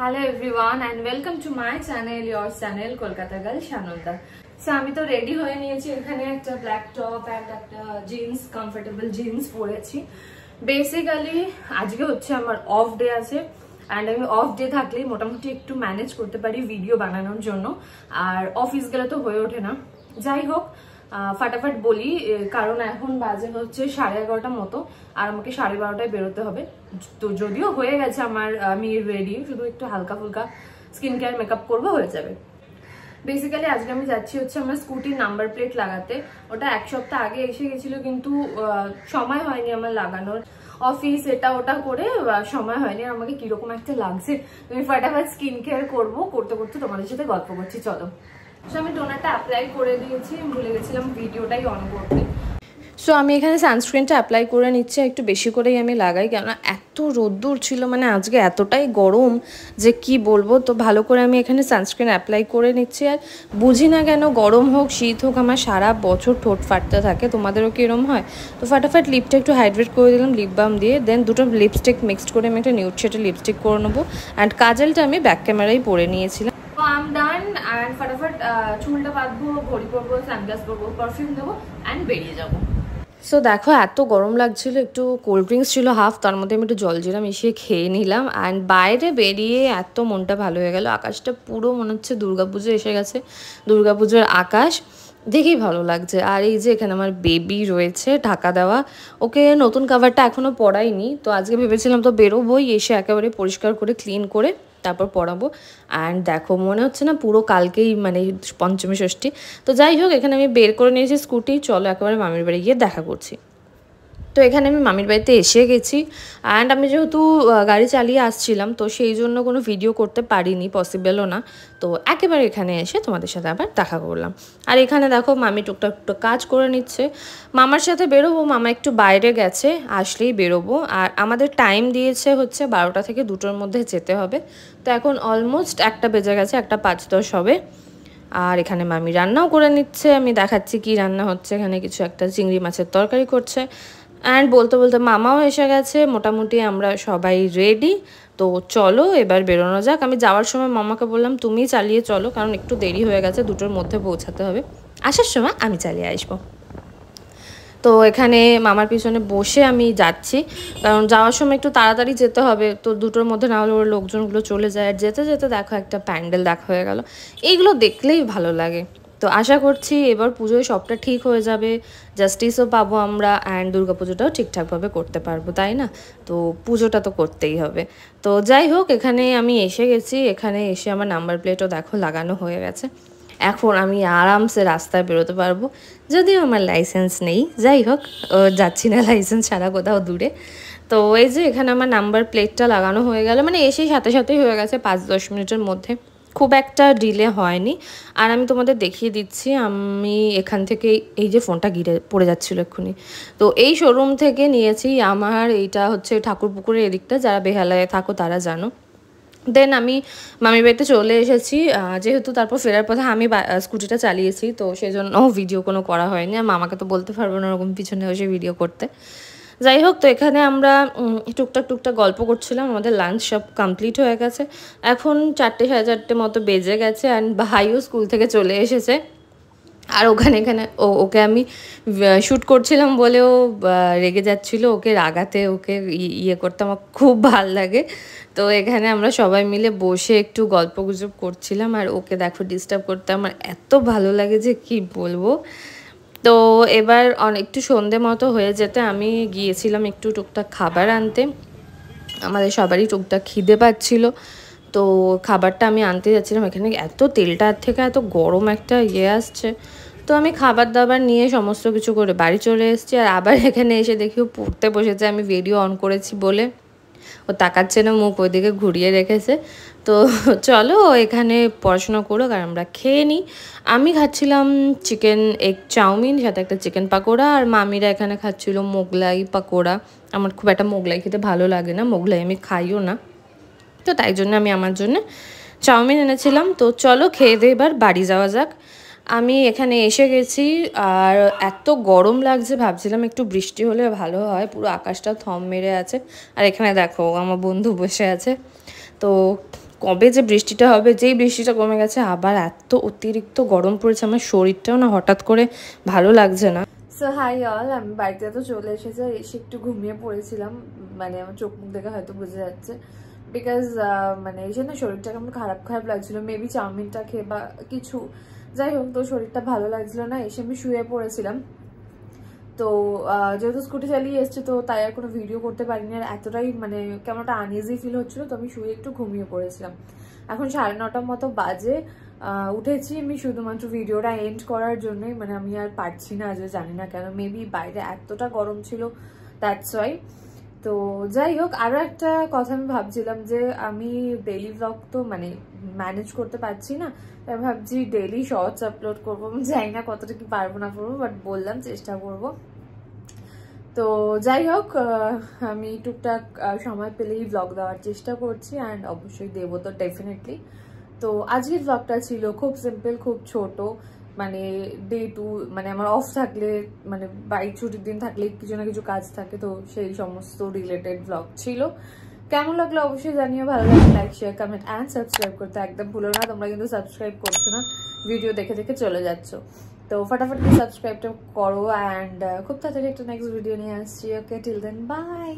Hello everyone and welcome to my channel, your channel Kolkata Girl Shanulta. So আমি তো ready হয়ে নিয়েছি, এখানে একটা ব্ল্যাক টপ এন্ড একটা জিন্স, কমফোর্টেবল জিন্স পরেছি। বেসিক্যালি আজকে হচ্ছে আমার অফ ডে আছে এন্ড আমি অফ ডে থাকলে মোটামুটি একটু ম্যানেজ করতে পারি ভিডিও বানানোর জন্য, আর অফিস গেলে তো হয়ে ওঠে না। যাই হোক, ফাটাফাট বলি, কারণ এখন বাজে হচ্ছে 11:30 মতো আর আমাকে 12:30টায় বেরোতে হবে। তো যদিও হয়ে গেছে আমার, আমি রেডি, শুধু একটু হালকা ফুলকা স্কিন কেয়ার মেকআপ করবো, হয়ে যাবে। বেসিক্যালি আজকে আমি যাচ্ছি হচ্ছে আমার স্কুটির নাম্বার প্লেট লাগাতে। ওটা এক সপ্তাহ আগে এসে গেছিল, কিন্তু সময় হয়নি আমার লাগানোর। অফিস এটা ওটা করে সময় হয়নি। আমাকে কিরকম একটা লাগছে, আমি ফাটাফাট স্কিন কেয়ার করবো, করতে করতে তোমাদের সাথে গল্প করছি। চলো। আমি টোনারটা অ্যাপ্লাই করে দিয়েছি, ভুলে গেছিলাম ভিডিওটাই অন করতে। সো আমি এখানে সানস্ক্রিনটা অ্যাপ্লাই করে নিচ্ছি, একটু বেশি করেই আমি লাগাই, কেননা এত রোদ্দুর ছিল, মানে আজকে এতটাই গরম যে কি বলবো। তো ভালো করে আমি এখানে সানস্ক্রিন অ্যাপ্লাই করে নিচ্ছি। আর বুঝি না কেন, গরম হোক শীত হোক, আমার সারা বছর ঠোঁট ফাটতে থাকে। তোমাদেরও কি এরম হয়? তো ফাটাফাট লিপটা একটু হাইড্রেট করে দিলাম লিপ বাম দিয়ে, দেন দুটো লিপস্টিক মিক্সড করে আমি একটা নিউড শেডের লিপস্টিক করে নেবো। অ্যান্ড কাজলটা আমি ব্যাক ক্যামেরায় পরে নিয়েছিলাম। তো আই এম ডান। অ্যান্ড ফাটাফাট চুলটা বাঁধবো, ঘড়ি পরবো, সানগ্লাস পরবো, পারফিউম দেবো অ্যান্ড বেরিয়ে যাবো। সো দেখো, এত গরম লাগছিল, একটু কোল্ড ড্রিঙ্কস ছিল হাফ, তার মধ্যে আমি একটু জলজিরা মিশিয়ে খেয়ে নিলাম। অ্যান্ড বাইরে বেরিয়ে এত মনটা ভালো হয়ে গেল। আকাশটা পুরো মনে হচ্ছে দুর্গাপুজো এসে গেছে, দুর্গাপুজোর আকাশ দেখেই ভালো লাগছে। আর এই যে এখানে আমার বেবি রয়েছে ঢাকা দেওয়া, ওকে নতুন কাভারটা এখনও পরাইনি। তো আজকে ভেবেছিলাম তো বেরোবোই, এসে একেবারে পরিষ্কার করে ক্লিন করে তারপর পরাবো। অ্যান্ড দেখো, মনে হচ্ছে না পুরো কালকেই মানে পঞ্চমী ষষ্ঠী। তো যাই হোক, এখানে আমি বের করে নিয়েছি স্কুটি, চলো একেবারে মামির বাড়ি গিয়ে দেখা করছি। তো এখানে আমি মামির বাড়িতে এসে গেছি। অ্যান্ড আমি যেহেতু গাড়ি চালিয়ে আসছিলাম, তো সেই জন্য কোনো ভিডিও করতে পারিনি, পসিবলও না। তো একেবারে এখানে এসে তোমাদের সাথে আবার দেখা করলাম। আর এখানে দেখো মামি টুকটাক কাজ করে নিচ্ছে। মামার সাথে বেরোবো, মামা একটু বাইরে গেছে, আসলেই বেরোবো। আর আমাদের টাইম দিয়েছে হচ্ছে 12টা থেকে 2টোর মধ্যে যেতে হবে। তো এখন অলমোস্ট 1টা বেজে গেছে, 1টা 5-10 হবে। আর এখানে মামি রান্নাও করে নিচ্ছে, আমি দেখাচ্ছি কি রান্না হচ্ছে। এখানে কিছু একটা চিংড়ি মাছের তরকারি করছে। অ্যান্ড বলতে বলতে মামাও এসে গেছে, মোটামুটি আমরা সবাই রেডি। তো চলো এবার বেরোনো যাক। আমি যাওয়ার সময় মামাকে বললাম তুমিই চালিয়ে চলো, কারণ একটু দেরি হয়ে গেছে, 2টোর মধ্যে পৌঁছাতে হবে। আসার সময় আমি চালিয়ে আসবো। তো এখানে মামার পিছনে বসে আমি যাচ্ছি, কারণ যাওয়ার সময় একটু তাড়াতাড়ি যেতে হবে। তো 2টোর মধ্যে না হলে ওর লোকজনগুলো চলে যায়। আর যেতে যেতে দেখো একটা প্যান্ডেল দেখা হয়ে গেল, এইগুলো দেখলেই ভালো লাগে। তো আশা করছি এবার পুজোয় সবটা ঠিক হয়ে যাবে, জাস্টিসও পাবো আমরা, অ্যান্ড দুর্গাপুজোটাও ঠিকঠাকভাবে করতে পারবো, তাই না? তো পুজোটা তো করতেই হবে। তো যাই হোক, এখানে আমি এসে গেছি। এখানে এসে আমার নাম্বার প্লেটও দেখো লাগানো হয়ে গেছে। এখন আমি আরামসে রাস্তায় বেরোতে পারবো, যদিও আমার লাইসেন্স নেই। যাই হোক, যাচ্ছি না লাইসেন্স ছাড়া কোথাও দূরে। তো এই যে এখানে আমার নাম্বার প্লেটটা লাগানো হয়ে গেল, মানে এসেই সাথে সাথেই হয়ে গেছে, 5-10 মিনিটের মধ্যে, খুব একটা ডিলে হয়নি। আর আমি তোমাদের দেখিয়ে দিচ্ছি, আমি এখান থেকে এই যে ফোনটা গিরে পড়ে যাচ্ছিলো এক্ষুনি, তো এই শোরুম থেকে নিয়েছি। আমার এইটা হচ্ছে ঠাকুরপুকুরের এদিকটা, যারা বেহালায় থাকো তারা জানো। দেন আমি মামির বাড়িতে চলে এসেছি, যেহেতু তারপর ফেরার পথে আমি স্কুটিটা চালিয়েছি, তো সেই জন্য ভিডিও কোনো করা হয়নি। আর মামাকে তো বলতে পারবো না ওরকম পিছনে বসে ভিডিও করতে। যাই হোক, তো এখানে আমরা টুকটাক গল্প করছিলাম। আমাদের লাঞ্চ সব কমপ্লিট হয়ে গেছে, এখন 4টে 4:30 মতো বেজে গেছে। অ্যান্ড ভাইও স্কুল থেকে চলে এসেছে। আর এখানে ওকে আমি শ্যুট করছিলাম বলে ও রেগে যাচ্ছিলো। ওকে রাগাতে, ওকে ইয়ে করতে আমার খুব ভাল লাগে। তো এখানে আমরা সবাই মিলে বসে একটু গল্পগুজব করছিলাম, আর ওকে দেখো ডিস্টার্ব করতে আমার এত ভালো লাগে যে কি বলবো। তো এবার একটু সন্ধে মতো হয়ে যেতে আমি গিয়েছিলাম একটু টুকটাক খাবার আনতে। আমাদের সবারই টুকটাক খিদে পাচ্ছিল, তো খাবারটা আমি আনতে যাচ্ছিলাম। এখানে এত তেলটার থেকে এত গরম একটা আসছে। তো আমি খাবার দাবার নিয়ে সমস্ত কিছু করে বাড়ি চলে এসেছি। আর আবার এখানে এসে দেখি ও পড়তে বসেছে, আমি ভিডিও অন করেছি বলে ও তাকাচ্ছে না, মুখ ওইদিকে ঘুরিয়ে রেখেছে। তো চলো এখানে পড়াশোনা করো, আর আমরা খেয়ে নিই। আমি খাচ্ছিলাম চিকেন এগ চাউমিন, সাথে একটা চিকেন পাকোড়া। আর মামিরা এখানে খাচ্ছিল মোগলাই পাকোড়া। আমার খুব একটা মোগলাই খেতে ভালো লাগে না, মোগলাই আমি খাইও না, তো তাই জন্য আমি আমার জন্য চাউমিন এনেছিলাম। তো চলো খেয়ে দিয়ে এবার বাড়ি যাওয়া যাক। আমি এখানে এসে গেছি, আর এত গরম লাগছে, ভাবছিলাম একটু বৃষ্টি হলে ভালো হয়, পুরো আকাশটা থম মেরে আছে। আর এখানে দেখো আমার বন্ধু বসে আছে। তো কবে যে বৃষ্টিটা হবে, যেই বৃষ্টিটা কমে গেছে আবার এত অতিরিক্ত গরম পড়েছে, আমার শরীরটাও না হঠাৎ করে ভালো লাগছে না। সো হাই অল, আমি বাড়িতে তো চলে এসেছি, এসে একটু ঘুমিয়ে পড়েছিলাম, মানে আমার চোখ মুখ দেখে হয়তো বোঝা যাচ্ছে, বিকজ মানে এই জন্য শরীরটা কেমন খারাপ খারাপ লাগছিল, মেবি চাউমিনটা খেয়ে বা কিছু, যাই হোক, তো শরীরটা ভালো লাগছিল না, এসে আমি শুয়ে পড়েছিলাম। তো যেহেতু স্কুটি চালিয়ে এসছে তো তাই আর কোনো ভিডিও করতে পারিনি, আর এতটাই মানে কেমন একটা আনইজি ফিল হচ্ছিল, তো আমি শুয়ে একটু ঘুমিয়ে পড়েছিলাম। এখন 9:30 মতো বাজে, উঠেছি আমি শুধুমাত্র ভিডিওটা এন্ড করার জন্যই, মানে আমি আর পারছি না, আজ জানি না কেন, মেবি বাইরে এতটা গরম ছিল, দ্যাটস ওয়াই। তো যাই হোক, আরও একটা কথা আমি ভাবছিলাম যে আমি ডেইলি ব্লগ তো মানে ম্যানেজ করতে পারছি না, তাই ভাবছি ডেইলি শর্টস আপলোড করবো। আমি জানি না কতটা কি পারবো না পারবো, বাট বললাম চেষ্টা করব। তো যাই হোক, আমি টুকটাক সময় পেলেই ব্লগ দেওয়ার চেষ্টা করছি, অ্যান্ড অবশ্যই দেবো তো ডেফিনেটলি। তো আজকের ব্লগটা ছিল খুব সিম্পল, খুব ছোট, মানে ডে টু, মানে আমার অফ থাকলে, মানে বাইক ছুটির দিন থাকলে কিছু না কিছু কাজ থাকে, তো সেই সমস্ত রিলেটেড ব্লগ ছিল। কেমন লাগলো অবশ্যই জানিও, ভালো লাগলে like share comment and subscribe করতে একদম ভুলো না। তোমরা কিন্তু সাবস্ক্রাইব করছো না, ভিডিও দেখে দেখে চলে যাচ্ছ, তো ফটাফট সাবস্ক্রাইবটা করো, অ্যান্ড খুব তাড়াতাড়ি একটা নেক্সট ভিডিও নিয়ে আসছি। ওকে, টিল দেন বাই।